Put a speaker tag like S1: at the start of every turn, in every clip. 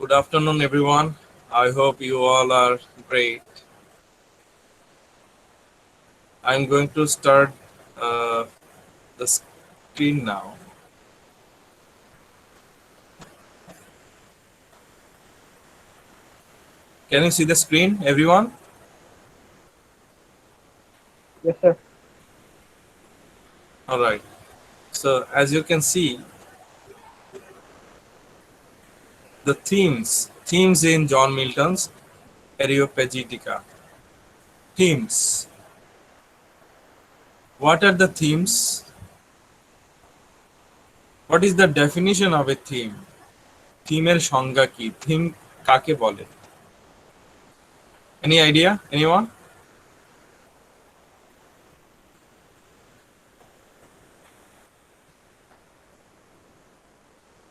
S1: Good afternoon, everyone. I hope you all are great. I'm going to start uh, the screen now. Can you see the screen, everyone?
S2: Yes, sir.
S1: All right. So, as you can see, the themes in John Milton's Areopagitica. Themes. What are the themes? What is the definition of a theme? থিমের সংজ্ঞা কি? Theme কাকে বলে? Any idea? Anyone?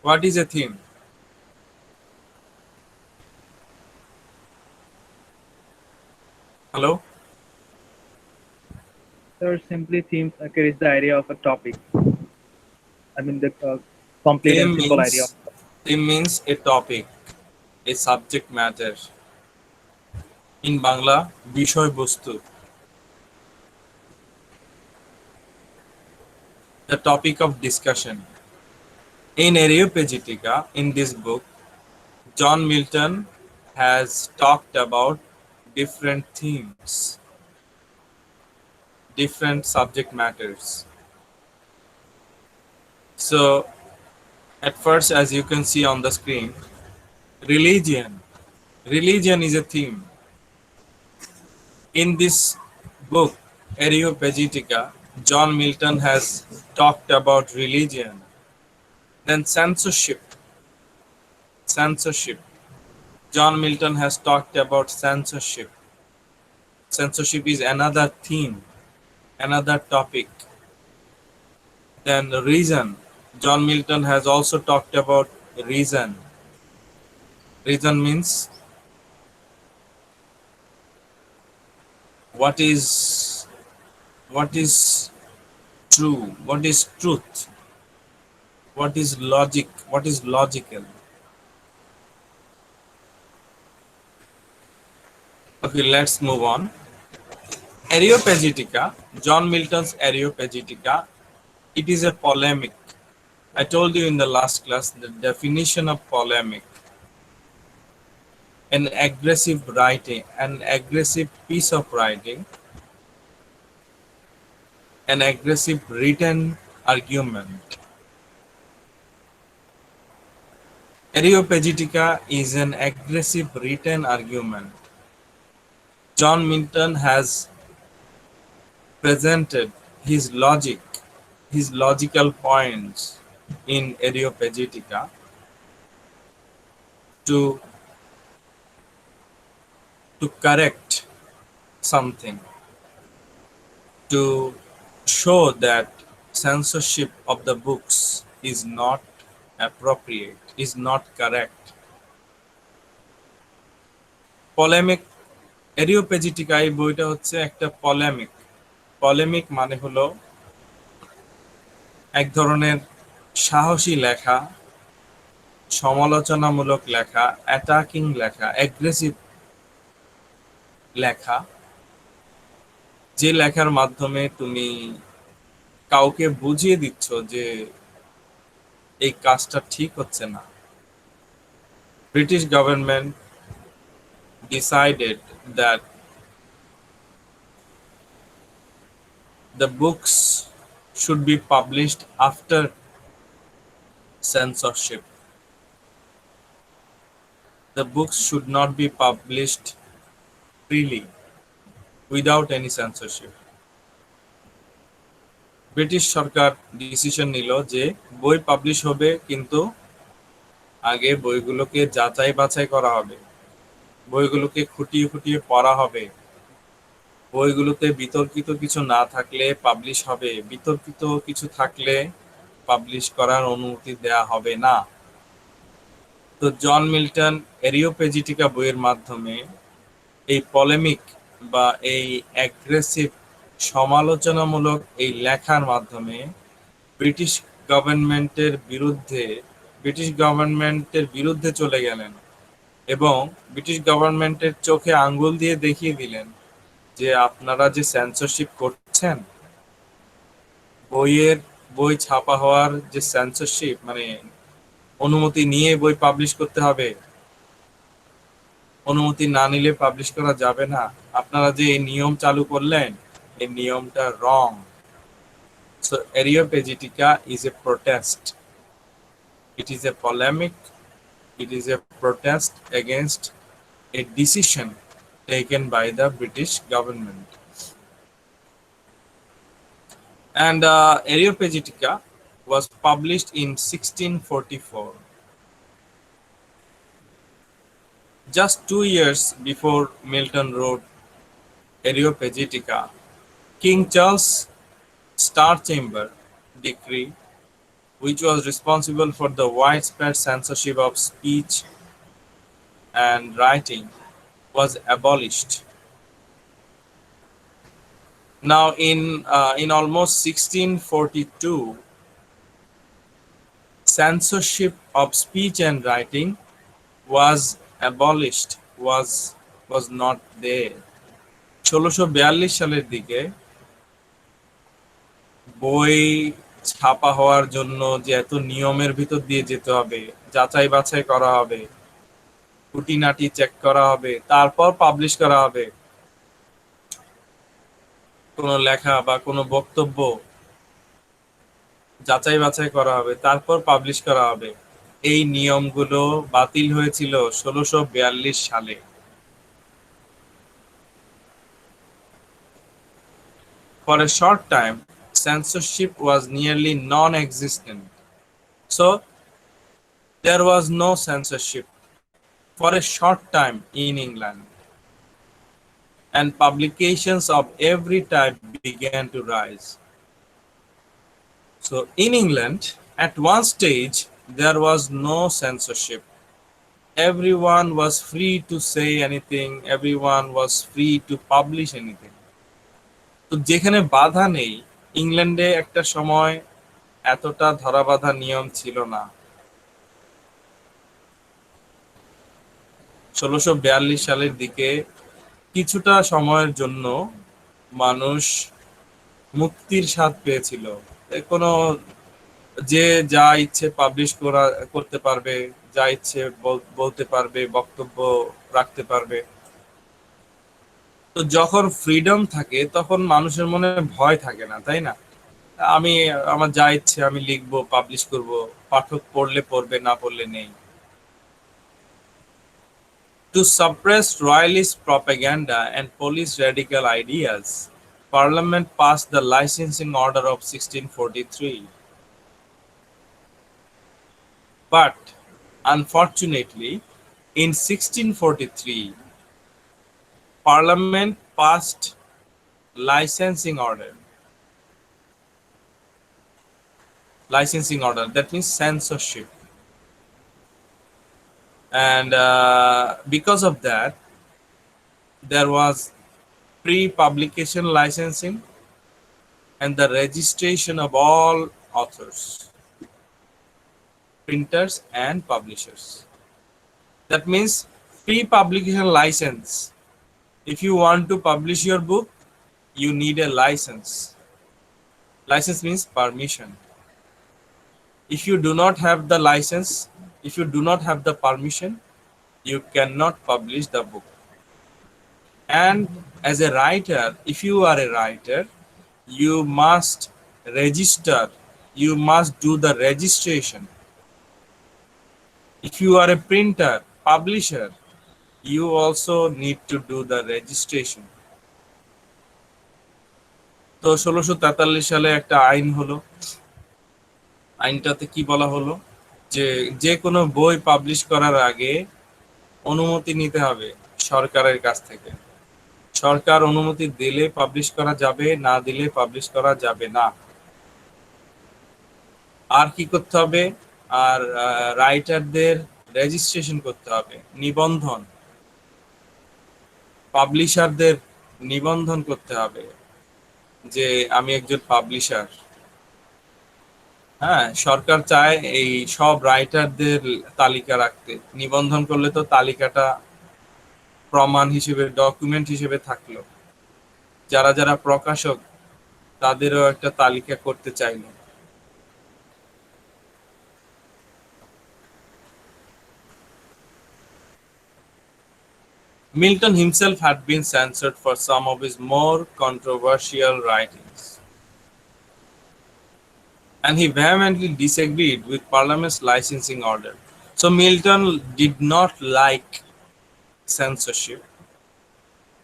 S1: What is a theme? Hello?
S2: Sir, simply themes carries the idea of a topic. The complete and
S1: Theme
S2: simple idea.
S1: means theme means a topic, a subject matter. In Bangla, বিষয়বস্তু, the topic of discussion. In Areopagitica, in this book, John Milton has talked about different themes, different subject matters. So, at first, as you can see on the screen, religion. Religion is a theme. In this book, Areopagitica, John Milton has talked about religion. Then censorship. Censorship. John Milton has talked about censorship. Censorship is another theme, another topic. Then reason. John Milton has also talked about reason. Reason means what is what is true, what is truth, what is logic, what is logical. Okay, let's move on. Areopagitica, John Milton's Areopagitica, it is a polemic. I told you in the last class the definition of polemic. An aggressive writing, an aggressive piece of writing, an aggressive written argument. Areopagitica is an aggressive written argument. John Milton has presented his logic, his logical points in Areopagitica to correct something, to show that censorship of the books is not appropriate, is not correct. Polemic, Areopagitica এই বইটা হচ্ছে একটা polemic. Polemic মানে হলো এক ধরনের সাহসী লেখা, সমালোচনামূলক লেখা, অ্যাটাকিং লেখা, অ্যাগ্রেসিভ লেখা, যে লেখার মাধ্যমে তুমি কাউকে বুঝিয়ে দিচ্ছ যে এই কাজটা ঠিক হচ্ছে না। British government decided that the books should be published after censorship. The books should not be published freely without any censorship. British সরকার ডিসিশন নিল যে বই পাবলিশ হবে, কিন্তু আগে বইগুলোকে যাচাই বাছাই করা হবে, বইগুলোকে খুঁটিয়ে খুঁটিয়ে পড়া হবে, বইগুলোতে বিতর্কিত কিছু না থাকলে পাবলিশ হবে, বিতর্কিত কিছু থাকলে পাবলিশ করার অনুমতি দেয়া হবে না। তো জন মিল্টন এরিওপেজিটিকা বইয়ের মাধ্যমে এই পলেমিক বা এই অ্যাগ্রেসিভ সমালোচনামূলক এই লেখার মাধ্যমে ব্রিটিশ গভর্নমেন্টের বিরুদ্ধে চলে গেলেন এবং ব্রিটিশ গভর্নমেন্টের চোখে আঙ্গুল দিয়ে দেখিয়ে দিলেন যে আপনারা যে সেন্সরশিপ করছেন, বই ছাপা হওয়ার যে সেন্সরশিপ, মানে অনুমতি নিয়ে বই পাবলিশ করতে হবে, অনুমতি না নিলে পাবলিশ করা যাবে না, আপনারা যে এই নিয়ম চালু করলেন এই নিয়মটা wrong. So Areopagitica is a protest. It is a polemic. It is a protest against a decision taken by the British government. And Areopagitica was published in 1644. Just 2 years before Milton wrote Areopagitica, King Charles Star Chamber decree, which was responsible for the widespread censorship of speech and writing, was abolished. Now, in almost 1642, censorship of speech and writing was abolished, was not there. 1642 সালের দিকে বই ছাপা হওয়ার জন্য যে এত নিয়মের ভিতর দিয়ে যেতে হবে, যাচাই বাছাই করা হবে, খুঁটিনাটি চেক করা হবে, তারপর পাবলিশ করা হবে, কোনো লেখা বা কোনো বক্তব্য যাচাই বাছাই করা হবে, তারপর পাবলিশ করা হবে, এই নিয়মগুলো বাতিল হয়েছিল 1642 সালে। For a short time, censorship was nearly non-existent. So, there was no censorship for a short time in England, and publications of every type began to rise. So, in England, at one stage, there was no censorship. Everyone was free to say anything, everyone was free to publish anything. তো যেখানে বাধা নেই, ইংল্যান্ডে একটা সময় এতটা ধরাবাঁধা নিয়ম ছিল না। 1642 সালের দিকে কিছুটা সময়ের জন্য মানুষ মুক্তির স্বাদ পেয়েছিল। কোনো যে যা ইচ্ছে পাবলিশ করতে পারবে, যা ইচ্ছে বলতে পারবে, বক্তব্য রাখতে পারবে। তো যখন ফ্রিডম থাকে তখন মানুষের মনে ভয় থাকে না, তাই না? আমি আমার যা ইচ্ছে আমি লিখবো, পাবলিশ করব, পাঠক পড়লে পড়বে, না পড়লে নেই। To suppress royalist propaganda and police radical ideas, Parliament passed the Licensing Order of 1643. But unfortunately, in 1643, Parliament passed licensing order. Licensing order, that means censorship. And because of that, there was pre-publication licensing and the registration of all authors, printers and publishers. That means pre-publication license. If you want to publish your book, you need a license. License means permission. If you do not have the license, if you do not have the permission, you cannot publish the book. And as a writer, if you are a writer, you must register, you must do the registration. If you are a printer, publisher, you also need to do the registration. তো 1643 সালে একটা আইন হলো। আইনটাতে কি বলা হলো, যে যে কোনো বই পাবলিশ করার আগে অনুমতি নিতে হবে সরকারের কাছ থেকে। সরকার অনুমতি দিলে পাবলিশ করা যাবে, না দিলে পাবলিশ করা যাবে না। আর কি করতে হবে? আর রাইটারদের রেজিস্ট্রেশন করতে হবে, নিবন্ধন। পাবলিশারদের নিবন্ধন করতে হবে যে আমি একজন পাবলিশার। হ্যাঁ, সরকার চায় এই সব রাইটারদের তালিকা রাখতে। নিবন্ধন করলে তো তালিকাটা প্রমাণ হিসেবে, ডকুমেন্ট হিসেবে থাকলো। যারা যারা প্রকাশক তাদেরও একটা তালিকা করতে চাইলো। Milton himself had been censored for some of his more controversial writings, and he vehemently disagreed with Parliament's licensing order. So Milton did not like censorship.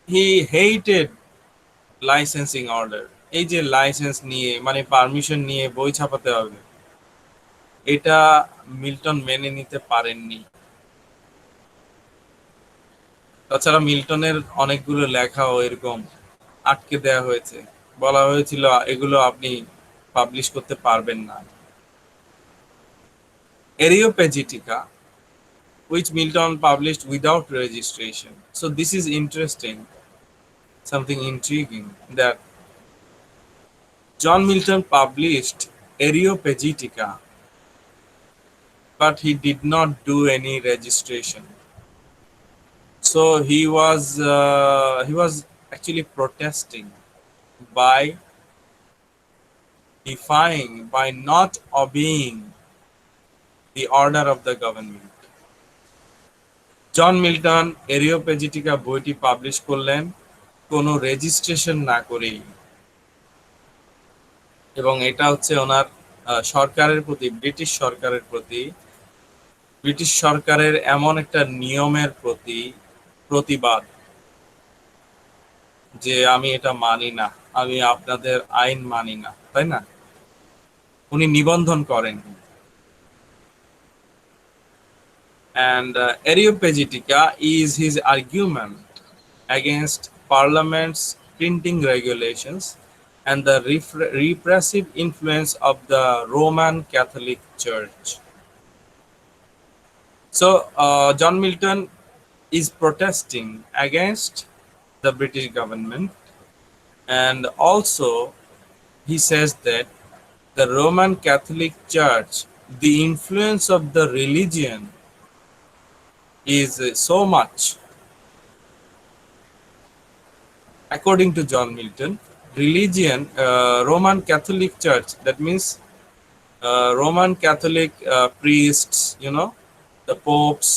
S1: He hated licensing order. এই যে লাইসেন্স নিয়ে মানে permission নিয়ে বই ছাপাতে হবে, এটা Milton মেনে নিতে পারেননি। তাছাড়া মিল্টনের অনেকগুলো লেখাও এরকম আটকে দেওয়া হয়েছে, বলা হয়েছিল এগুলো আপনি পাবলিশ করতে পারবেন না। Areopagitica, which Milton published without registration. So this is interesting, something intriguing, that John Milton published Areopagitica, but he did not do any registration. So he was actually protesting by defying, by not obeying the order of the government. John Milton Areopagitica বইটি publish করলেন কোনো registration না করেই, এবং এটা হচ্ছে ওনার সরকারের প্রতি, ব্রিটিশ সরকারের প্রতি, ব্রিটিশ সরকারের এমন একটা নিয়মের প্রতি প্রতিবাদ, যে আমি এটা মানি না, আমি আপনাদের আইন মানি না, তাই না? উনি নিবন্ধন করেন। And Areopagitica is his argument against Parliament's printing regulations and the repressive influence of the Roman Catholic Church. So, John Milton is protesting against the British government, and also he says that the Roman Catholic Church, the influence of the religion is so much. According to John Milton, religion, Roman Catholic Church, that means Roman Catholic priests, the popes,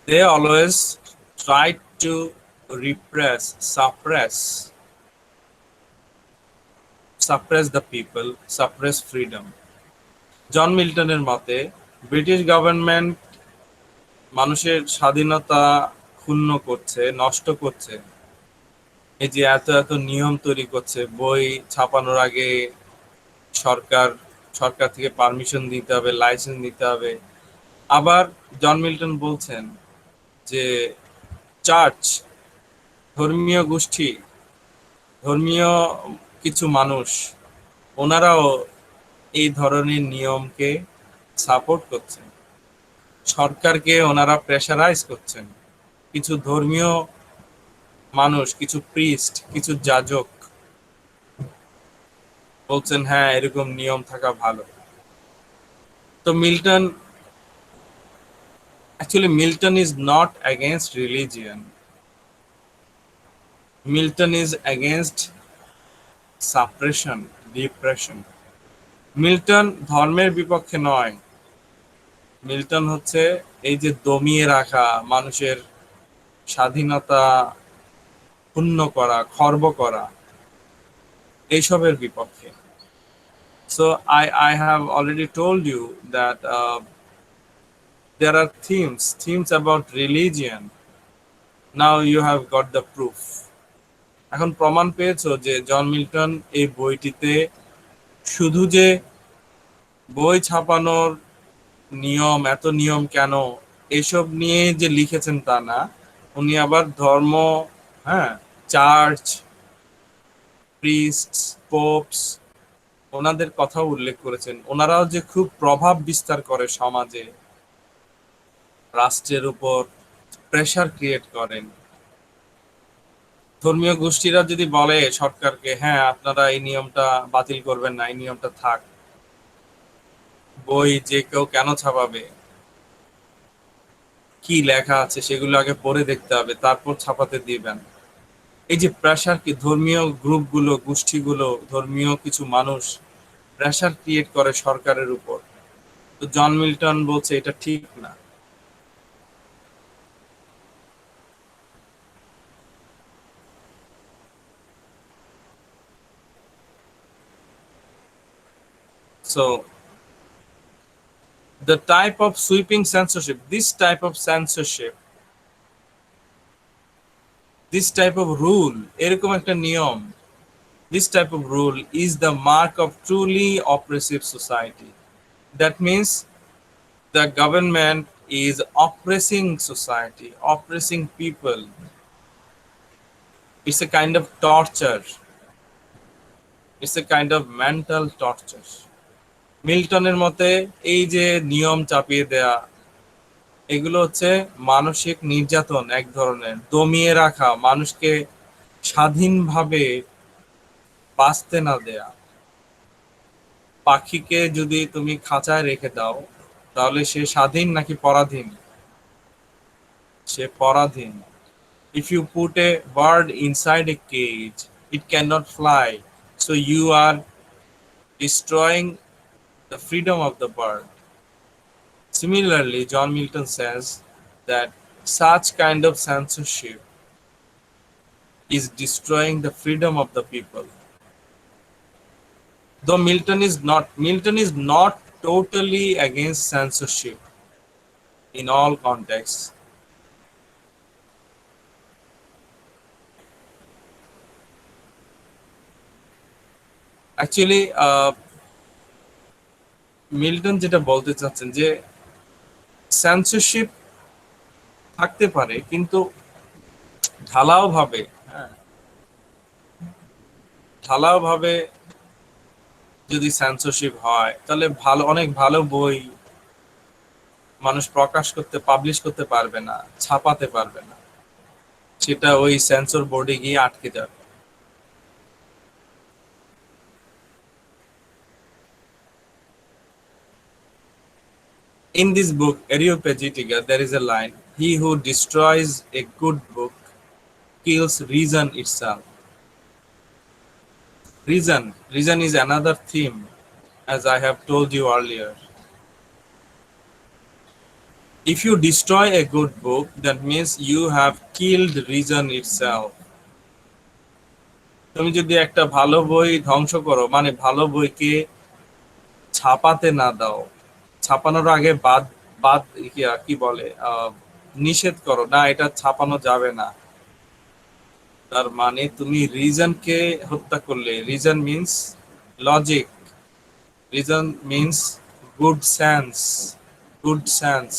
S1: they always try to suppress the people, suppress freedom. জন মিল্টনের মতে British government মানুষের স্বাধীনতা ক্ষুণ্ণ করছে, নষ্ট করছে। এই যে এত এত নিয়ম তৈরি করছে, বই ছাপানোর আগে সরকার থেকে পারমিশন দিতে হবে, লাইসেন্স নিতে হবে। আবার জন মিল্টন বলছেন যে চার্চ, ধর্মীয় গোষ্ঠী, ধর্মীয় কিছু মানুষ, ওনারাও এই ধরনের নিয়মকে সাপোর্ট করছেন, সরকারকে ওনারা প্রেসারাইজ করছেন। কিছু ধর্মীয় মানুষ, কিছু প্রিস্ট, কিছু যাজক বলছেন হ্যাঁ এরকম নিয়ম থাকা ভালো। তো Milton is not against religion. Milton is against suppression, repression. Milton ধর্মের বিপক্ষে নয়। মিল্টন হচ্ছে এই যে দমিয়ে রাখা, মানুষের স্বাধীনতা ক্ষুণ্ণ করা, খর্ব করা, এইসবের বিপক্ষে। So I have already told you that there are themes about religion. Now you have got the proof. এখন প্রমাণ পেয়েছো যে জন মিল্টন এই বইটিতে শুধু যে বই ছাপানোর নিয়ম, এত নিয়ম কেন, এসব নিয়ে যে লিখেছেন তা না। উনি আবার ধর্ম, চার্চ, প্রিস্টস, পোপস, ওনাদের কথাও উল্লেখ করেছেন। ওনারাও যে খুব প্রভাব বিস্তার করে সমাজে, রাষ্ট্রের উপর প্রেসার ক্রিয়েট করেন। ধর্মীয় গোষ্ঠীরা যদি বলে সরকারকে হ্যাঁ আপনারা এই নিয়মটা বাতিল করবেন না, এই নিয়মটা থাক, বই যে কেউ কেন ছাপাবে, কি লেখা আছে সেগুলো আগে পড়ে দেখতে হবে, তারপর ছাপাতে দিবেন। এই যে প্রেশার, কি ধর্মীয় গ্রুপগুলো, গোষ্ঠীগুলো, ধর্মীয় কিছু মানুষ প্রেশার ক্রিয়েট করে সরকারের উপর, তো জন মিল্টন বলছে এটা ঠিক না। So the type of sweeping censorship, this type of rule, এরকম একটা নিয়ম, this type of rule is the mark of truly oppressive society. That means the government is oppressing society, oppressing people. It's a kind of torture. It's a kind of mental torture. মিল্টনের মতে এই যে নিয়ম চাপিয়ে দেয়া, এগুলো হচ্ছে মানসিক নির্যাতন, এক ধরনের দমিয়ে রাখা, মানুষকে স্বাধীনভাবে বাঁচতে না দেয়া। পাখিকে যদি তুমি খাঁচায় রেখে দাও, তাহলে সে স্বাধীন নাকি পরাধীন? সে পরাধীন। If you put a bird inside a cage, it cannot fly. So you are destroying the freedom of the bird. Similarly, John Milton says that such kind of censorship is destroying the freedom of the people. Though Milton is not totally against censorship in all contexts. Actually, Milton যেটা বলতে চাচ্ছেন যে censorship থাকতে পারে, কিন্তু ঢালাও ভাবে, হ্যাঁ, ঢালাও ভাবে যদি সেন্সরশিপ হয়, তাহলে ভালো, অনেক ভালো বই মানুষ প্রকাশ করতে, পাবলিশ করতে পারবে না, ছাপাতে পারবে না, সেটা ওই সেন্সর বোর্ডে গিয়ে আটকে যাবে। In this book, Areopagitica, there is a line: "He who destroys a good book kills reason itself." Reason is another theme, as I have told you earlier. If you destroy a good book, that means you have killed reason itself. তুমি যদি একটা ভালো বই ধ্বংস করো, মানে ভালো বইকে ছাপাতে না দাও, ছাপানোর আগে বাদ বাদ কি বলে, নিষেধ করো, না এটা ছাপানো যাবে না, তার মানে তুমি রিজনকে হত্যা করলে। Reason means logic, reason means good sense, good sense,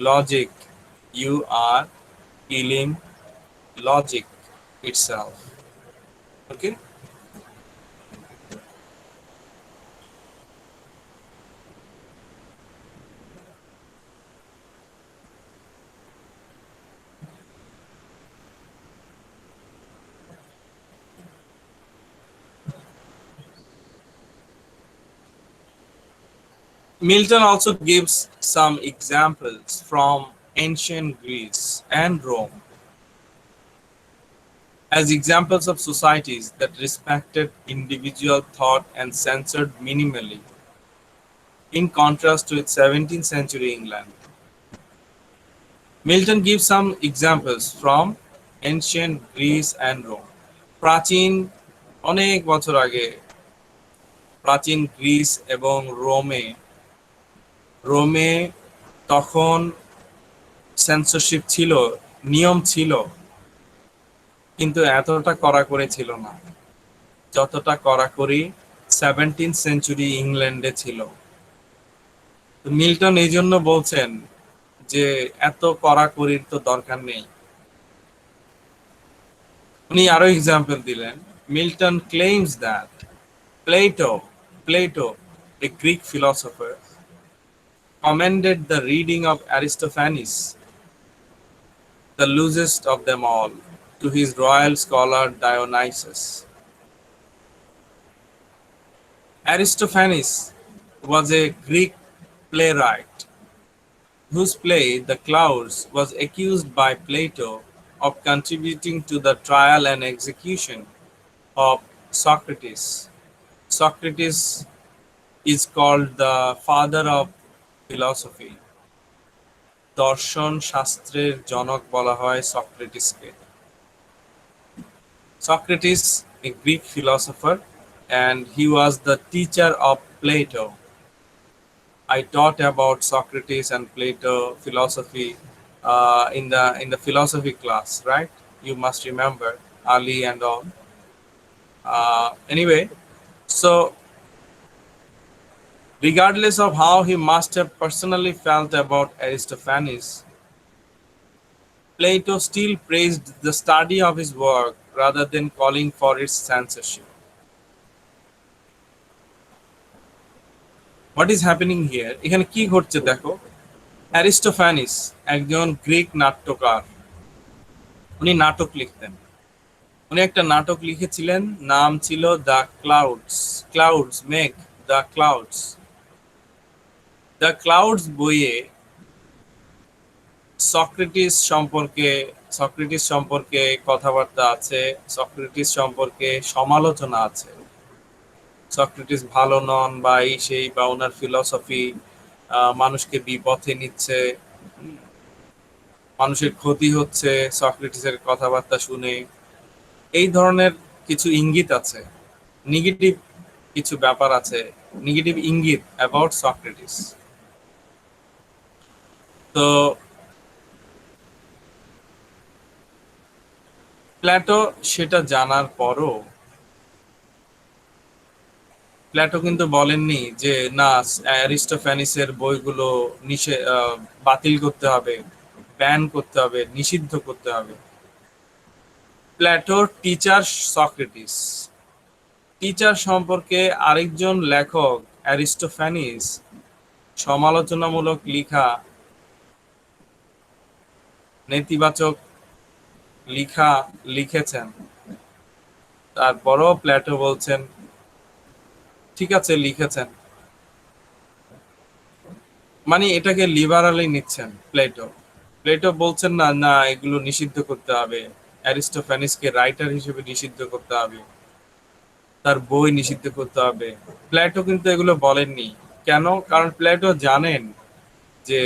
S1: logic. You are killing logic itself. Okay. Milton also gives some examples from ancient Greece and Rome as examples of societies that respected individual thought and censored minimally, in contrast to its 17th century England. Milton gives some examples from ancient Greece and Rome. প্রাচীন, অনেক বছর আগে প্রাচীন Greece এবং রোমে, রোমে তখন censorship ছিল, নিয়ম ছিল, কিন্তু এতটা কড়াকড়ি ছিল না যতটা কড়াকড়ি 17th সেঞ্চুরি ইংল্যান্ডে ছিল। মিল্টন এই জন্য বলছেন যে এত কড়াকড়ির তো দরকার নেই। উনি আরো এক্সাম্পল দিলেন। Milton claims that Plato, a Greek philosopher, commended the reading of Aristophanes, the loosest of them all, to his royal scholar Dionysius. Aristophanes was a Greek playwright, whose play The Clouds was accused by Plato of contributing to the trial and execution of Socrates. Socrates is called the father of philosophy. দর্শন শাস্ত্রের জনক বলা হয় সক্রেটিসকে। Socrates, a Greek philosopher, and he was the teacher of Plato. I taught about Socrates and Plato philosophy in the philosophy class, right? You must remember Ali and all. Anyway, so regardless of how he must have personally felt about Aristophanes, Plato still praised the study of his work rather than calling for its censorship. What is happening here? এখানে কি ঘটছে দেখো। অ্যারিস্টোফ্যানিস একজন Greek নাট্যকার, উনি নাটক লিখতেন। উনি একটা নাটক লিখেছিলেন, নাম ছিল দ্য ক্লাউডস। ক্লাউডস, মেঘ, দ্য ক্লাউডস। দ্য ক্লাউডস বইয়ে সক্রেটিস সম্পর্কে কথাবার্তা আছে, সক্রেটিস সম্পর্কে সমালোচনা আছে। সক্রেটিস ভালো নন বা এই সেই, বা ওনার ফিলসফি মানুষকে বিপথে নিচ্ছে, মানুষের ক্ষতি হচ্ছে সক্রেটিসের কথাবার্তা শুনে, এই ধরনের কিছু ইঙ্গিত আছে, নেগেটিভ কিছু ব্যাপার আছে, নেগেটিভ ইঙ্গিত অ্যাবাউট সক্রেটিস। তো প্ল্যাটো সেটা জানার পরও প্ল্যাটো কিন্তু বলেননি যে না, অ্যারিস্টোফ্যানিসের বইগুলো বাতিল করতে হবে, ব্যান করতে হবে, নিষিদ্ধ করতে হবে। প্ল্যাটোর টিচার সক্রেটিস, টিচার সম্পর্কে আরেকজন লেখক অ্যারিস্টোফ্যানিস সমালোচনামূলক নেতিবাচক লিখেছেন। তারপরও প্ল্যাটো বলছেন ঠিক আছে, লিখেছেন, মানে এটাকে লিবারালি নিচ্ছেন। প্লেটো বলছেন না না এগুলো নিষিদ্ধ করতে হবে, অ্যারিস্টোফ্যানিসকে রাইটার হিসেবে নিষিদ্ধ করতে হবে, তার বই নিষিদ্ধ করতে হবে। প্লেটো কিন্তু এগুলো বলেননি। কেন? কারণ প্লেটো জানেন যে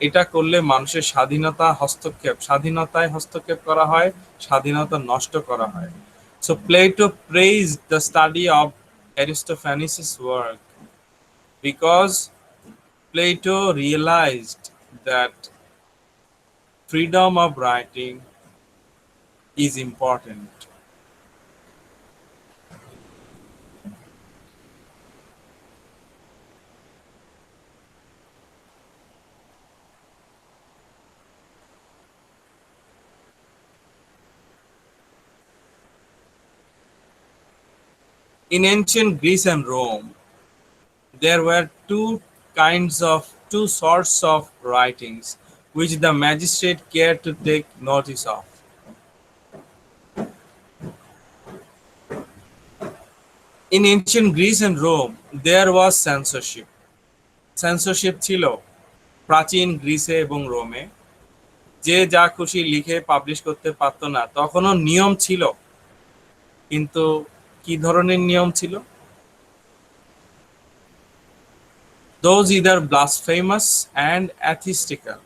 S1: এটা করলে মানুষের স্বাধীনতায় হস্তক্ষেপ করা হয়, স্বাধীনতা নষ্ট করা হয়। So Plato praised the study of Aristophanes' work because Plato realized that freedom of writing is important. In ancient Greece and Rome, there were two sorts of writings which the magistrate cared to take notice of. In ancient Greece and Rome, there was censorship. Censorship ছিল প্রাচীন গ্রিসে এবং রোমে। যে যা খুশি লিখে publish করতে পারতো না। তখনও নিয়ম ছিল, কিন্তু কি ধরনের নিয়ম ছিল? Those either blasphemous and atheistical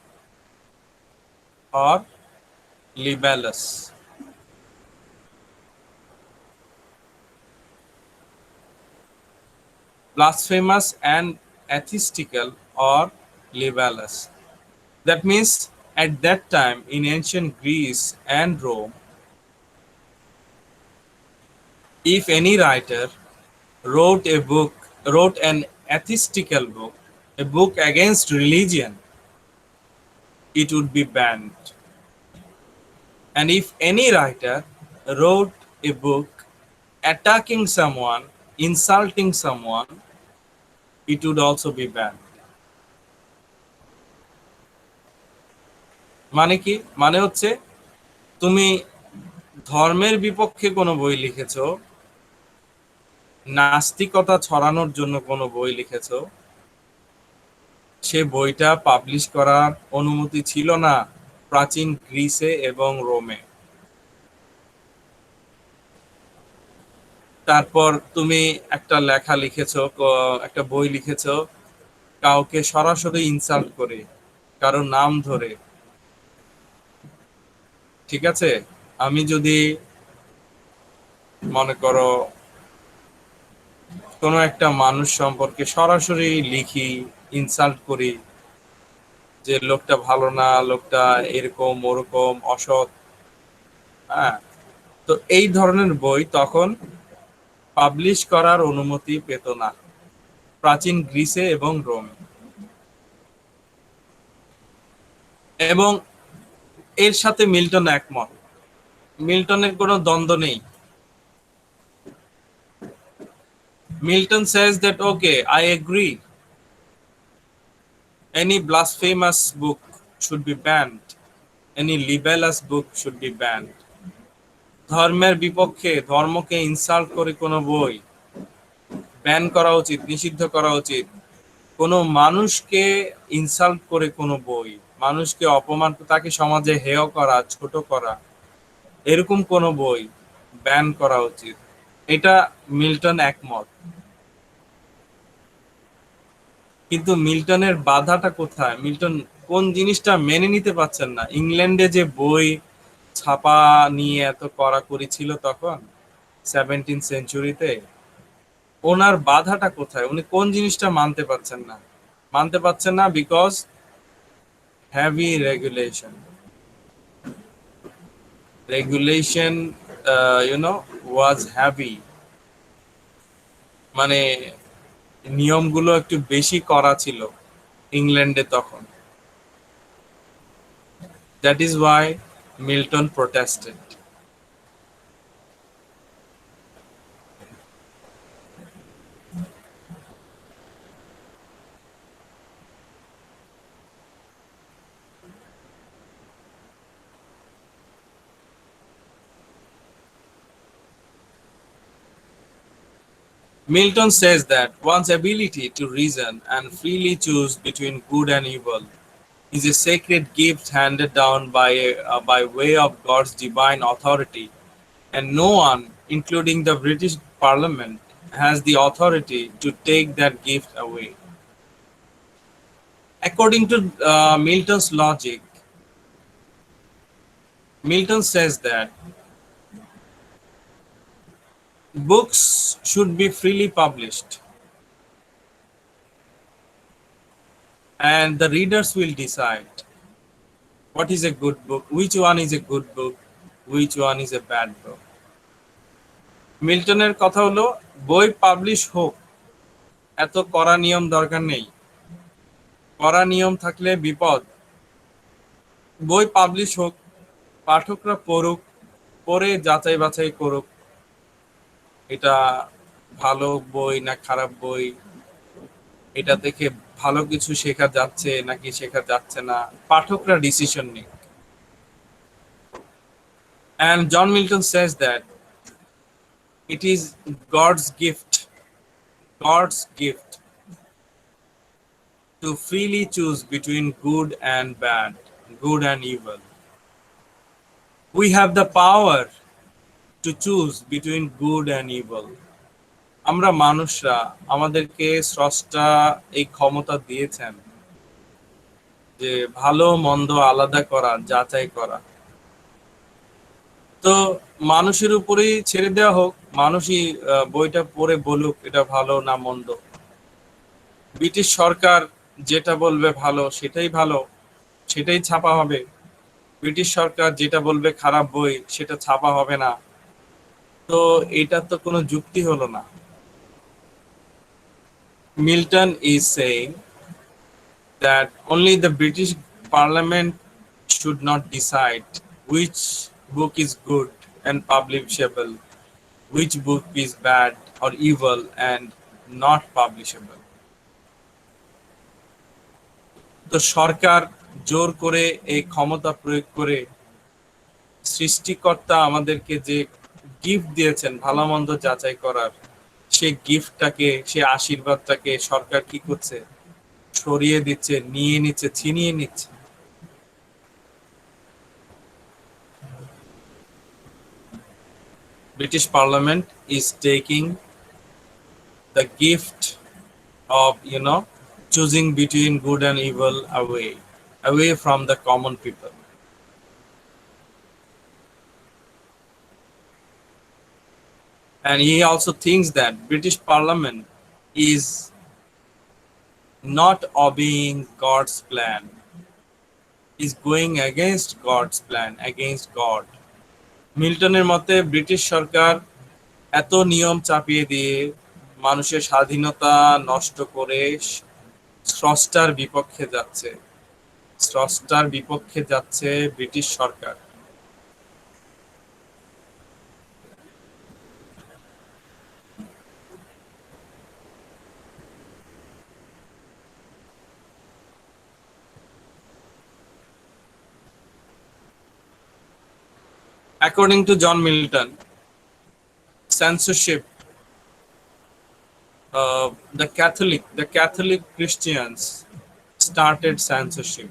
S1: or libellous. Blasphemous and atheistical or libellous. That means at that time in ancient Greece and Rome, if any writer wrote an atheistical book, a book against religion, it would be banned. And if any writer wrote a book attacking someone, insulting someone, it would also be banned. মানে কি? মানে হচ্ছে তুমি ধর্মের বিপক্ষে কোনো বই লিখেছো, নাস্তিকতা ছড়ানোর জন্য কোনো বই লিখেছো, সে বইটা পাবলিশ করার অনুমতি ছিল না প্রাচীন গ্রিসে এবং রোমে। তারপর তুমি একটা লেখা লিখেছো, একটা বই লিখেছো কাউকে সরাসরি ইনসাল্ট করে, কারো নাম ধরে, ঠিক আছে? আমি যদি মনে করো কোনো একটা মানুষ সম্পর্কে সরাসরি লিখি, ইনসাল্ট করি যে লোকটা ভালো না, লোকটা এরকম ওরকম অসৎ, হ্যাঁ, তো এই ধরনের বই তখন পাবলিশ করার অনুমতি পেত না প্রাচীন গ্রিসে এবং রোমে। এবং এর সাথে মিল্টন একমত, মিল্টনের কোনো দ্বন্দ্ব নেই। Milton says that okay, I agree, any blasphemous book should be banned, any libelous book should be banned. ধর্মের বিপক্ষে, ধর্মকে ইনসাল্ট করে কোনো বই ব্যান করা উচিত, নিষিদ্ধ করা উচিত। কোনো মানুষকে ইনসাল্ট করে কোনো বই, মানুষকে অপমান, তাকে সমাজে হেয় করা, ছোট করা, এরকম কোনো বই ব্যান করা উচিত। এটা মিল্টন একমত। কিন্তু মিল্টনের বাধাটা কোথায়? মিল্টন কোন জিনিসটা মেনে নিতে পারছেন না? ইংল্যান্ডে যে বই ছাপা নিয়ে এত কড়াকড়ি ছিল তখন 17th সেঞ্চুরিতে, ওনার বাধাটা কোথায়? উনি কোন জিনিসটা মানতে পারছেন না? মানতে পারছেন না because heavy regulation. Regulation was heavy, মানে নিয়মগুলো একটু বেশি করা ছিল ইংল্যান্ডে তখন। That is Y Milton protested. Milton says that one's ability to reason and freely choose between good and evil is a sacred gift handed down by way of God's divine authority, and no one, including the British Parliament, has the authority to take that gift away. According to Milton's logic, Milton says that books should be freely published and the readers will decide what is a good book, which one is a good book, which one is a bad book. মিল্টনের কথা হলো বই publish হোক, এত কড়া নিয়ম দরকার নেই। কড়া নিয়ম থাকলে বিপদ। বই পাবলিশ হোক, পাঠকরা পড়ুক, পড়ে যাচাই বাছাই করুক এটা ভালো বই না খারাপ বই, এটা থেকে ভালো কিছু শেখা যাচ্ছে নাকি শেখা যাচ্ছে না, পাঠকরা ডিসিশন নিক। And John Milton says that it is God's gift to freely choose between good and bad, good and evil. We have the power to choose between good and evil. আমরা মানুষরা, আমাদেরকে স্রষ্টা এই ক্ষমতা দিয়েছেন যে ভালো মন্দ আলাদা করা, যাচাই করা। তো মানুষের উপরেই ছেড়ে দেওয়া হোক, মানুষই বইটা পড়ে বলুক এটা ভালো না মন্দ। ব্রিটিশ সরকার যেটা বলবে ভালো সেটাই ভালো, সেটাই ছাপা হবে। ব্রিটিশ সরকার যেটা বলবে খারাপ বই সেটা ছাপা হবে না। তো এটা তো কোনো যুক্তি হলো না। Milton is saying that only the British Parliament should not decide which book is good and publishable, which book is bad or evil and not publishable. তো সরকার জোর করে এই ক্ষমতা প্রয়োগ করে সৃষ্টিকর্তা আমাদেরকে যে গিফট দিয়েছেন ভালো মন্দ যাচাই করার, সেই গিফটটাকে, সেই আশীর্বাদটাকে সরকার কি করছে? সরিয়ে দিচ্ছে, নিয়ে নিচ্ছে, ছিনিয়ে নিচ্ছে। British Parliament is taking the gift of, choosing between good and evil away from the common people. And he also thinks that British Parliament is not obeying God's plan, is going against God's plan, against God. মিল্টনের মতে British সরকার এত নিয়ম চাপিয়ে দিয়ে মানুষের স্বাধীনতা নষ্ট করে স্রষ্টার বিপক্ষে যাচ্ছে। স্রষ্টার বিপক্ষে যাচ্ছে British Sarkar. According to John Milton, censorship, the Catholic Christians started censorship.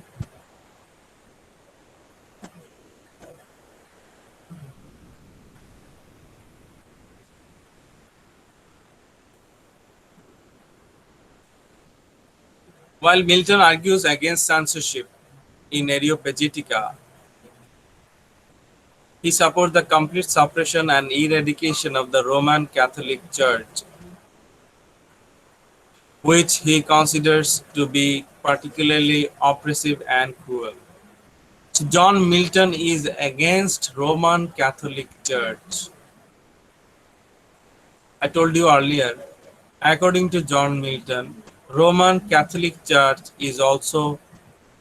S1: While Milton argues against censorship in Areopagitica, he supports the complete suppression and eradication of the Roman Catholic Church, which he considers to be particularly oppressive and cruel. So John Milton is against Roman Catholic Church. I told you earlier, according to John Milton, Roman Catholic Church is also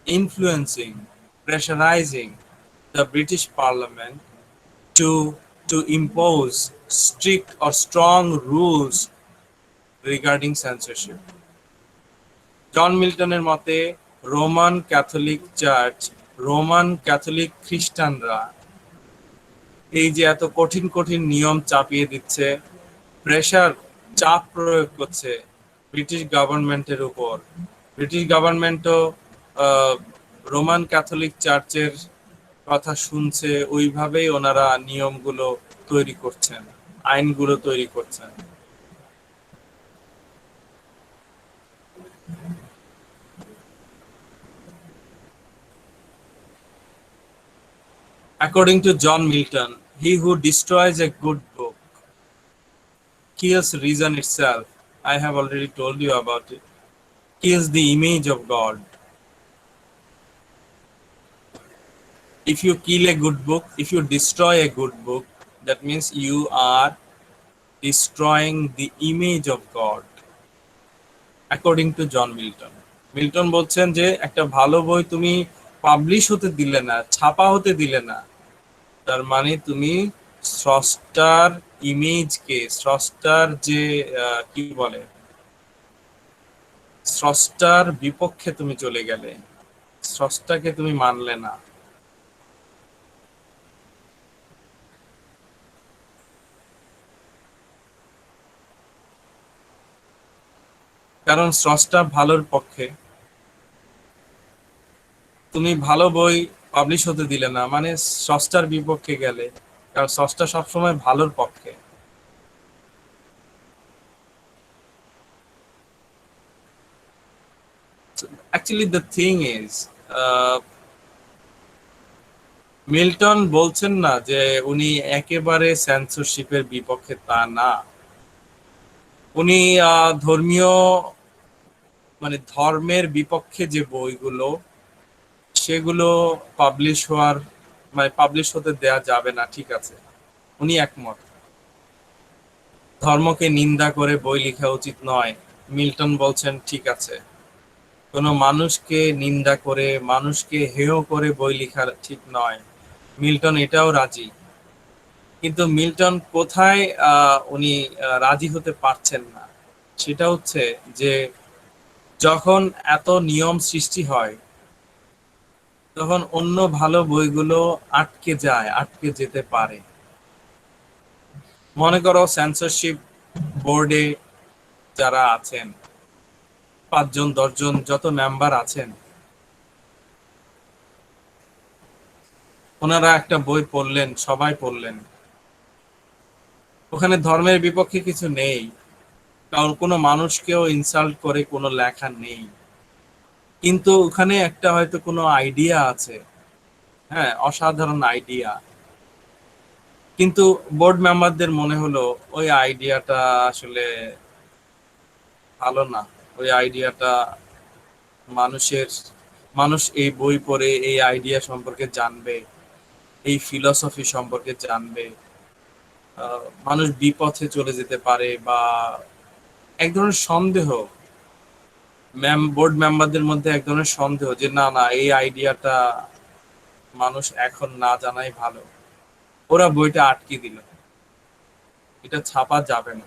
S1: influencing, pressurizing the British Parliament to impose strict or strong rules regarding censorship. জন মিল্টনের মতে Roman Catholic church, Roman Catholic খ্রিস্টানরা এই যে এত কঠিন কঠিন নিয়ম চাপিয়ে দিচ্ছে, প্রেশার, চাপ প্রয়োগ করছে ব্রিটিশ গভর্নমেন্টের উপর। ব্রিটিশ গভর্নমেন্টও রোমান ক্যাথলিক চার্চের কথা শুনছে, ওইভাবেই ওনারা নিয়মগুলো তৈরি করছেন, আইনগুলো তৈরি করছেন। According to John Milton, he who destroys a good book kills reason itself. I have already told you about it. Kills the image of God. If you kill a good book, if you destroy a good book, that means you are destroying the image of God. According to John Milton. Milton বলছেন যে একটা ভালো বই তুমি publish হতে দিলে না, ছাপা হতে দিলে না, তার মানে তুমি স্রষ্টার ইমেজকে, স্রষ্টার যে কি বলে, স্রষ্টার বিপক্ষে তুমি চলে গেলে, স্রষ্টাকে তুমি মানলে না। কারণ স্রষ্টা ভালোর পক্ষে, তুমি ভালো বই পাবলিশ হতে দিলে না মানে স্রষ্টার বিপক্ষে গেলে, কারণ স্রষ্টা সবসময় ভালোর পক্ষে। Actually the thing is, Milton বলছেন না যে উনি একেবারে সেন্সরশিপের বিপক্ষে, তা না। উনি ধর্মীয় মানে ধর্মের বিপক্ষে যে বইগুলো, সেগুলো পাবলিশ হওয়ার মানে পাবলিশ হতে দেয়া যাবে না, ঠিক আছে, উনি একমত। ধর্মকে নিন্দা করে বই লেখা উচিত নয়, মিল্টন বলছেন ঠিক আছে। কোনো মানুষকে নিন্দা করে, মানুষকে হেয় করে বই লেখা ঠিক নয়, মিল্টন এটাও রাজি। কিন্তু মিল্টন কোথায় উনি রাজি হতে পারছেন না, সেটা হচ্ছে যে যখন এত নিয়ম সৃষ্টি হয়, তখন অন্য ভালো বইগুলো আটকে যায়, আটকে যেতে পারে। মনে করো সেন্সরশিপ বোর্ডে যারা আছেন, 5 জন 10 জন যত মেম্বার আছেন, ওনারা একটা বই পড়লেন, সবাই পড়লেন, ওখানে ধর্মের বিপক্ষে কিছু নেই, কারণ কোনো মানুষকেও ইনসাল্ট করে কোনো লেখা নেই, কিন্তু ওখানে একটা হয়তো কোনো আইডিয়া আছে, হ্যাঁ, অসাধারণ আইডিয়া, কিন্তু বোর্ড মেম্বারদের মনে হলো ওই আইডিয়াটা আসলে ভালো না, ওই আইডিয়াটা মানুষের মানুষ এই বই পড়ে এই আইডিয়া সম্পর্কে জানবে, এই ফিলসফি সম্পর্কে জানবে, মানুষ বিপথে চলে যেতে পারে, বা এক ধরনের সন্দেহ, বোর্ড মেম্বারদের মধ্যে এক ধরনের সন্দেহ যে না না এই আইডিয়াটা মানুষ এখন না জানাই ভালো, ওরা বইটা আটকে দিল, এটা ছাপা যাবে না।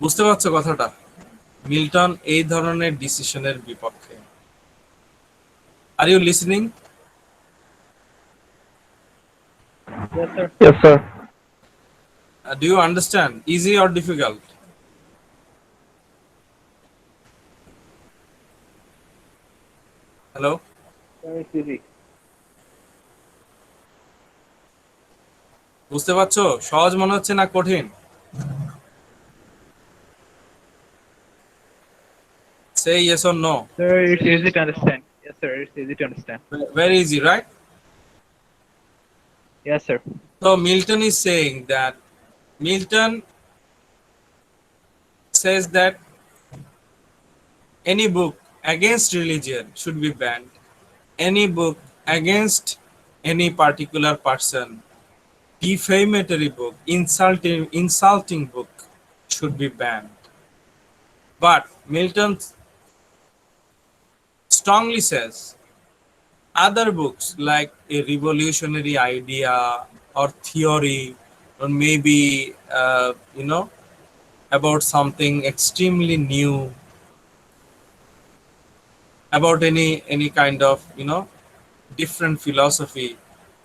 S1: বুঝতে পারছো কথাটা? মিল্টন এই ধরনের ডিসিশনের বিপক্ষে। Are you listening?
S2: Yes, sir.
S3: Yes, sir.
S1: Do you understand? Easy or difficult? Hello,
S2: Very easy.
S1: বুঝতে পারছো? সহজ মনে হচ্ছে না কঠিন? Say yes or no?
S2: Sir, it's easy to understand. Yes, sir. It's easy to understand.
S1: Very easy, right?
S2: Yes, sir.
S1: So Milton is saying that Milton says that any book against religion should be banned. Any book against any particular person, defamatory book, insulting book should be banned. But Milton strongly says other books like a revolutionary idea or theory, or maybe about something extremely new, about any kind of different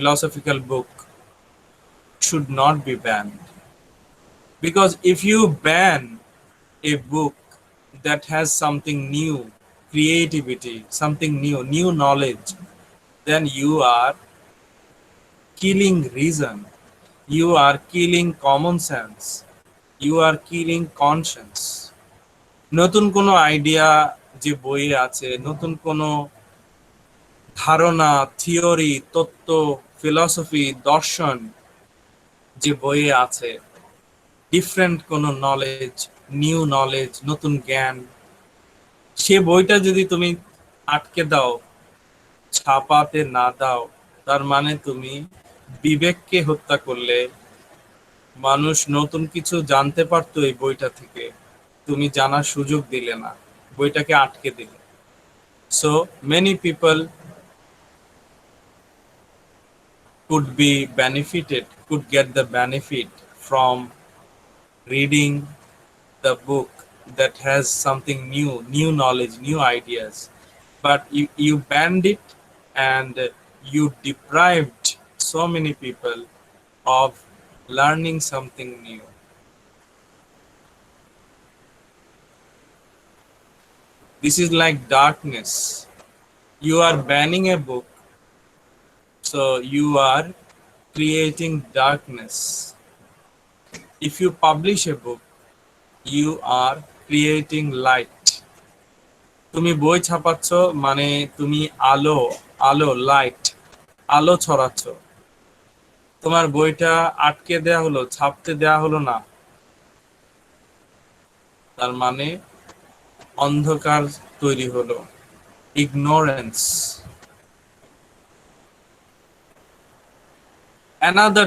S1: philosophical book should not be banned, because if you ban a book that has something new, creativity, something new knowledge, then you are killing reason, you are killing common sense, you are killing conscience. নতুন কোনো idea যে বইয়ে আছে, নতুন কোনো ধারণা, theory, তত্ত্ব, philosophy, দর্শন যে বইয়ে আছে, ডিফারেন্ট কোনো নলেজ, নিউ নলেজ, নতুন জ্ঞান, সে বইটা যদি তুমি আটকে দাও, ছাপাতে না দাও, তার মানে তুমি বিবেককে হত্যা করলে। মানুষ নতুন কিছু জানতে পারতো এই বইটা থেকে, তুমি জানার সুযোগ দিলে না, বইটাকে আটকে দিলে। So many people could get the benefit from reading the book that has something new knowledge, new ideas, but you banned it, and you deprived so many people of learning something new. This is like darkness. You are banning a book, so you are creating darkness. If you publish a book, you are creating light. তুমি বই ছাপাচ্ছ মানে তুমি আলো, light, আলো ছড়াচ্ছ। তোমার বইটা আটকে দেয়া হলো, ছাপতে দেয়া হলো না, তার মানে অন্ধকার তৈরি হলো, ignorance. Another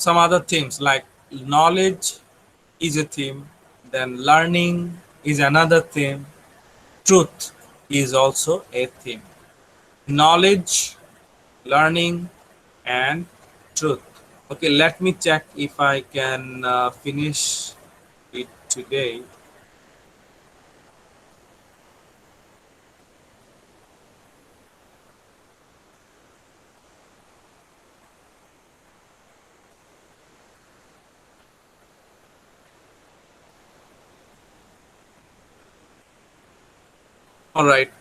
S1: some other themes like knowledge is a theme, then learning is another theme, truth is also a theme. Knowledge, learning, and truth. Okay, let me check if I can finish it today. All right.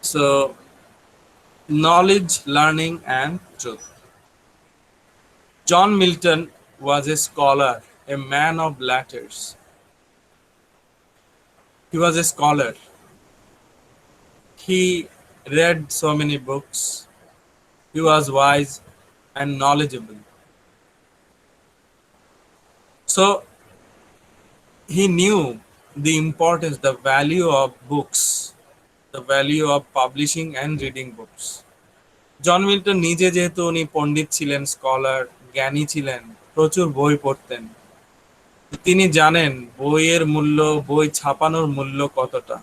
S1: So, knowledge, learning, and truth. John Milton was a scholar, a man of letters. He was a scholar. He read so many books. He was wise and knowledgeable. So, he knew the importance, the value of books, the value of publishing and reading books. John Milton নিজে যেহেতু উনি পণ্ডিত ছিলেন, scholar, জ্ঞানী ছিলেন, প্রচুর বই পড়তেন, তিনি জানেন বইয়ের মূল্য, বই ছাপানোর মূল্য কতটা।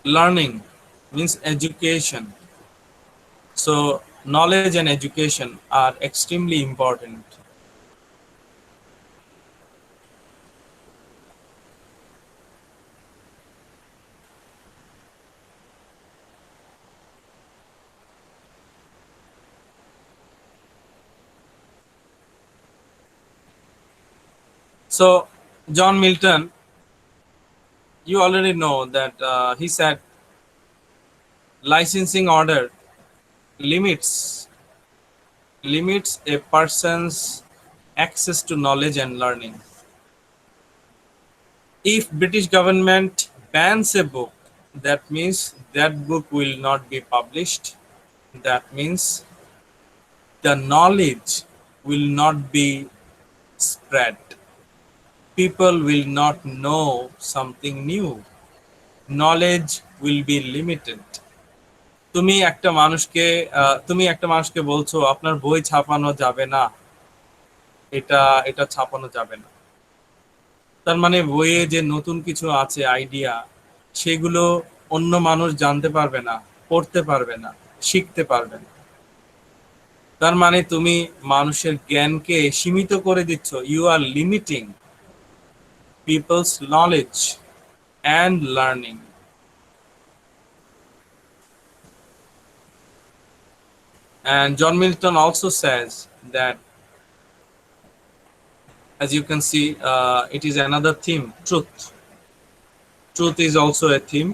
S1: Learning means education. So knowledge and education are extremely important. So John Milton, you already know that he said licensing order limits a person's access to knowledge and learning. If British government bans a book, that means that book will not be published. That means the knowledge will not be spread. People will not know something new. Knowledge will be limited. তুমি একটা মানুষকে বলছো আপনার বই ছাপানো যাবে না, এটা এটা ছাপানো যাবে না, তার মানে বইয়ে যে নতুন কিছু আছে আইডিয়া, সেগুলো অন্য মানুষ জানতে পারবে না, পড়তে পারবে না, শিখতে পারবে না। তার মানে তুমি মানুষের জ্ঞানকে সীমিত করে দিচ্ছ। You are limiting people's knowledge and learning. And John Milton also says that, as you can see, it is another theme, truth. Truth is also a theme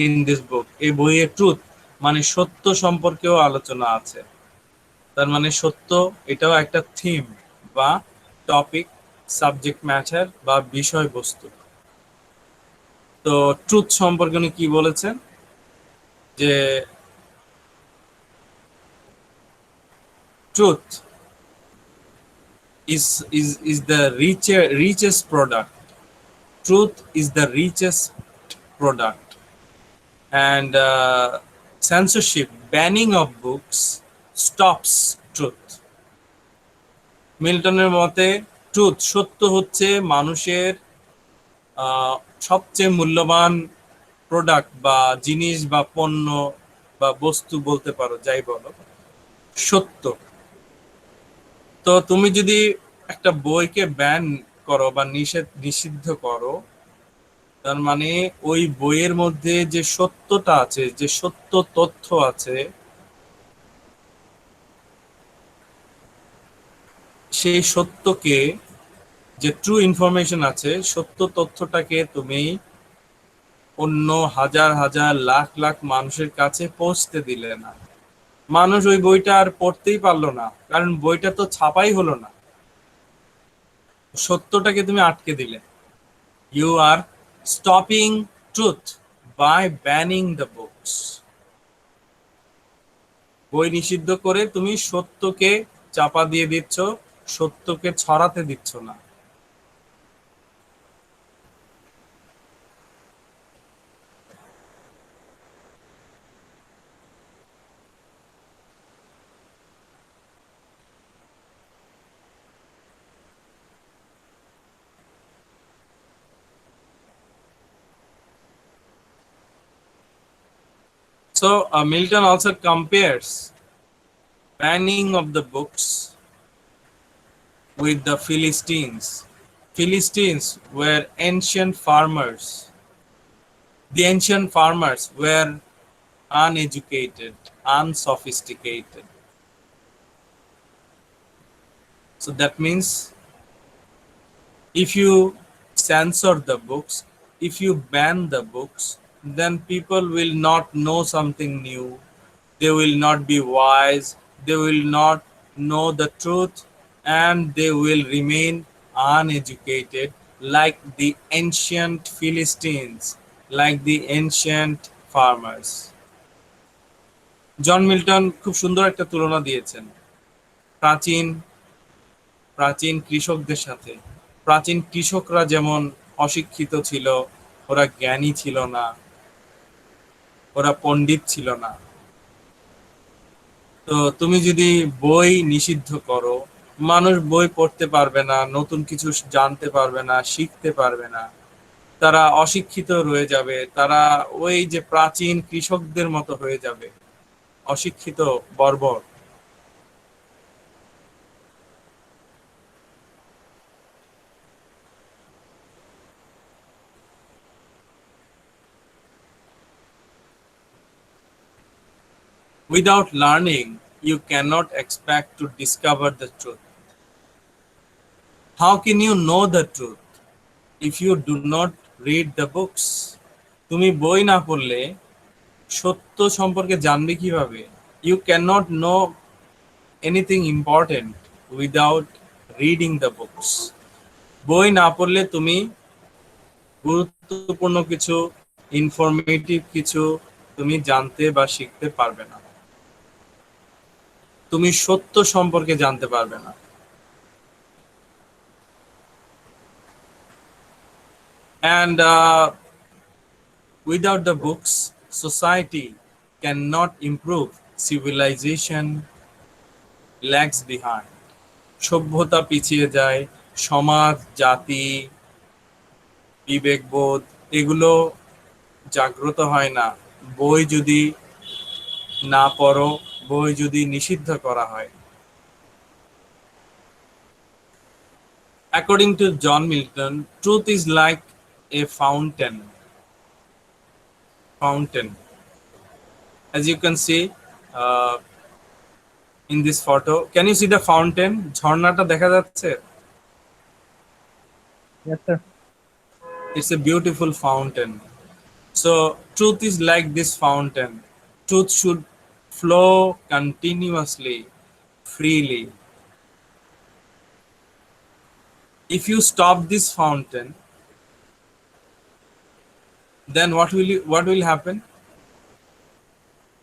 S1: in this book. এই বইয়ে ট্রুথ মানে সত্য সম্পর্কেও আলোচনা আছে। তার মানে সত্য এটাও একটা থিম বা টপিক, সাবজেক্ট ম্যাটার বা বিষয়বস্তু। তো ট্রুথ সম্পর্কে উনি কি বলেছেন যে truth is the richest product. Truth is the richest product. And censorship, banning of books stops truth. মিল্টনের মতে ট্রুথ, সত্য হচ্ছে মানুষের সবচেয়ে মূল্যবান প্রোডাক্ট বা জিনিস বা পণ্য বা বস্তু বলতে পারো, যাই বলো, সত্য। তো তুমি যদি একটা বইকে ব্যান করো বা নিষিদ্ধ করো, তার মানে ওই বইয়ের মধ্যে যে সত্যটা আছে, যে সত্য তথ্য আছে, সেই সত্যকে, যে ট্রু ইনফরমেশন আছে, সত্য তথ্যটাকে তুমি অন্য হাজার হাজার লাখ লাখ মানুষের কাছে পৌঁছতে দিলে না। মানুষ ওই বইটা আর পড়তেই পারলো না, কারণ বইটা তো ছাপাই হলো না। সত্যটাকে তুমি আটকে দিলে। You are stopping truth by banning the books. বই নিষিদ্ধ করে তুমি সত্যকে চাপা দিয়ে দিচ্ছ, সত্যকে ছড়াতে দিচ্ছ না। So Milton also compares banning of the books with the Philistines. Philistines were ancient farmers. The ancient farmers were uneducated, unsophisticated. So that means if you censor the books, if you ban the books, then people will not know something new. They will not be wise. They will not know the truth, and they will remain uneducated like the ancient Philistines, like the ancient farmers. John Milton খুব সুন্দর একটা তুলনা দিয়েছেন প্রাচীন প্রাচীন কৃষকদের সাথে। প্রাচীন কৃষকরা যেমন অশিক্ষিত ছিল, ওরা জ্ঞানী ছিল না, ওরা পণ্ডিত ছিল না। তো তুমি যদি বই নিষিদ্ধ করো, মানুষ বই পড়তে পারবে না, নতুন কিছু জানতে পারবে না, শিখতে পারবে না, তারা অশিক্ষিত রয়ে যাবে, তারা ওই যে প্রাচীন কৃষকদের মতো হয়ে যাবে, অশিক্ষিত, বর্বর। Without learning, you cannot expect to discover the truth. How can you know the truth if you do not read the books? তুমি বই না পড়লে সত্য সম্পর্কে জানবে কিভাবে? You cannot know anything important without reading the books. বই না পড়লে তুমি গুরুত্বপূর্ণ কিছু, ইনফরমেটিভ কিছু তুমি জানতে বা শিখতে পারবে না। তুমি সত্য সম্পর্কে জানতে পারবে না। And without the books, society cannot improve. Civilization lags behind. সভ্যতা পিছিয়ে যায়, সমাজ, জাতি, বিবেকবোধ এগুলো জাগ্রত হয় না বই যদি না পড়ো, বই যদি নিষিদ্ধ করা হয়। According to John Milton, truth is like a fountain. As you can see in this photo, can you see the fountain? ঝর্ণাটা দেখা যাচ্ছে?
S2: Yes, sir.
S1: It's a beautiful fountain. So truth is like this fountain. Truth should flow continuously, freely. If you stop this fountain, then what will happen?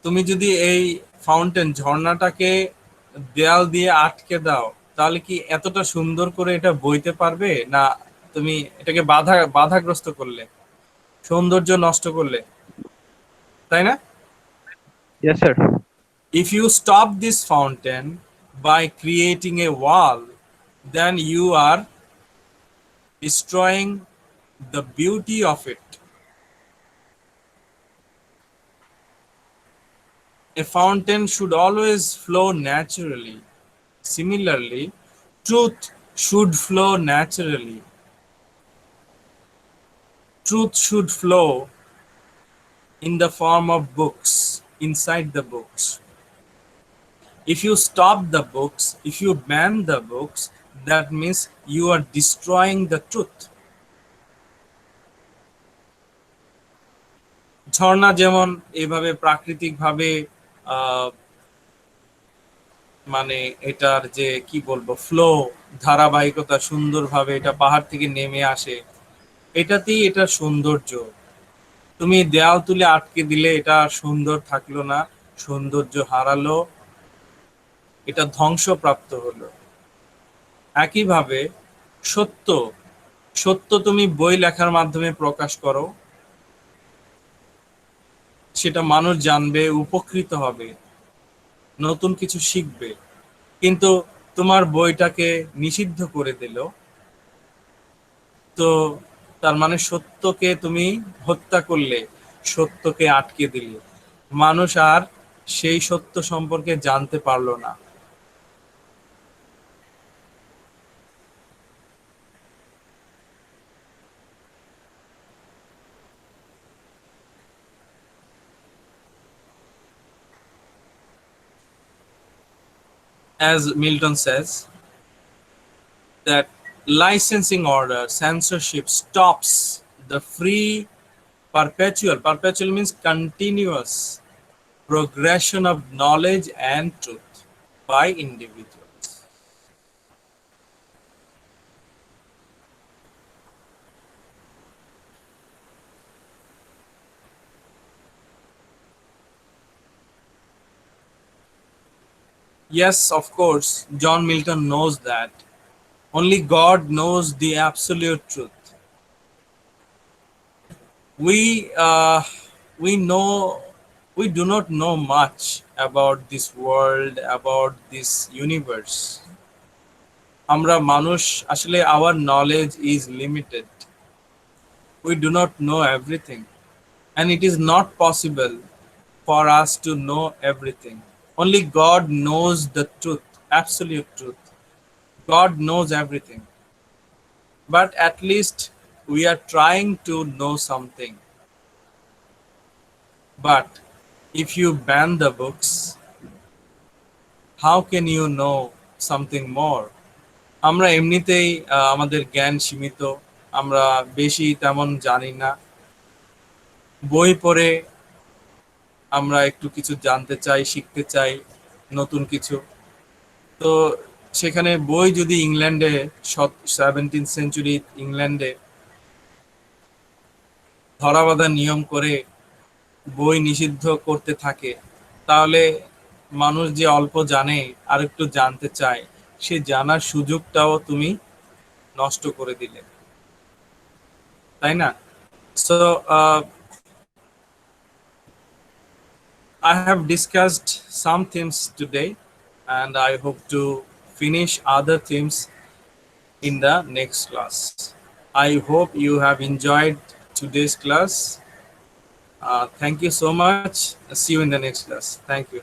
S1: তুমি যদি এই fountain, ঝর্ণাটাকে দেয়াল দিয়ে আটকে দাও, তাহলে কি এতটা সুন্দর করে এটা বইতে পারবে? না তুমি এটাকে বাধাগ্রস্ত করলে, সৌন্দর্য নষ্ট করলে, তাই না?
S2: Yes, sir.
S1: If you stop this fountain by creating a wall, then you are destroying the beauty of it. A fountain should always flow naturally. Similarly, truth should flow naturally. Truth should flow in the form of books, inside the books. If you stop the books, if you ban the books, that means you are destroying the truth. ঝর্ণা যেমন এইভাবে প্রাকৃতিকভাবে মানে এটার যে কি বলবো, flow, ধারাবাহিকতা, সুন্দরভাবে এটা পাহাড় থেকে নেমে আসে, এটাতেই এটার সৌন্দর্য। তুমি দেয়াল তুলে আটকে দিলে এটা সুন্দর থাকলো না, সৌন্দর্য হারালো, এটা ধ্বংসপ্রাপ্ত হলো। একইভাবে সত্য, সত্য তুমি বই লেখার মাধ্যমে প্রকাশ করো, সেটা মানুষ জানবে, উপকৃত হবে, নতুন কিছু শিখবে। কিন্তু তোমার বইটাকে নিষিদ্ধ করে দিল, তো তার মানে সত্যকে তুমি হত্যা করলে, সত্যকে আটকে দিলে, মানুষ আর সেই সত্য সম্পর্কে জানতে পারলো না। As Milton says, that licensing order, censorship stops the free perpetual means continuous progression of knowledge and truth by individuals. Yes, of course, John Milton knows that. Only God knows the absolute truth. We uh, we know we do not know much about this world, about this universe. আমরা মানুষ আসলে our knowledge is limited. We do not know everything, and it is not possible for us to know everything. Only God knows the truth, absolute truth. God knows everything. But at least we are trying to know something. But if you ban the books, how can you know something more? আমরা এমনিতেই আমাদের জ্ঞান সীমিত, আমরা বেশি তেমন জানি না। বই পড়ে আমরা একটু কিছু জানতে চাই, শিখতে চাই নতুন কিছু। তো সেখানে বই যদি ইংল্যান্ডে 17th সেঞ্চুরি ইংল্যান্ডে ধরাবাঁধা নিয়ম করে বই নিষিদ্ধ করতে থাকে, তাহলে মানুষ যে অল্প জানে আর একটু জানতে চায়, সে জানার সুযোগটাও তুমি নষ্ট করে দিলে, তাই না? So I have discussed some themes today, and I hope to finish other themes in the next class. I hope you have enjoyed today's class. Thank you so much. See you in the next class. Thank you.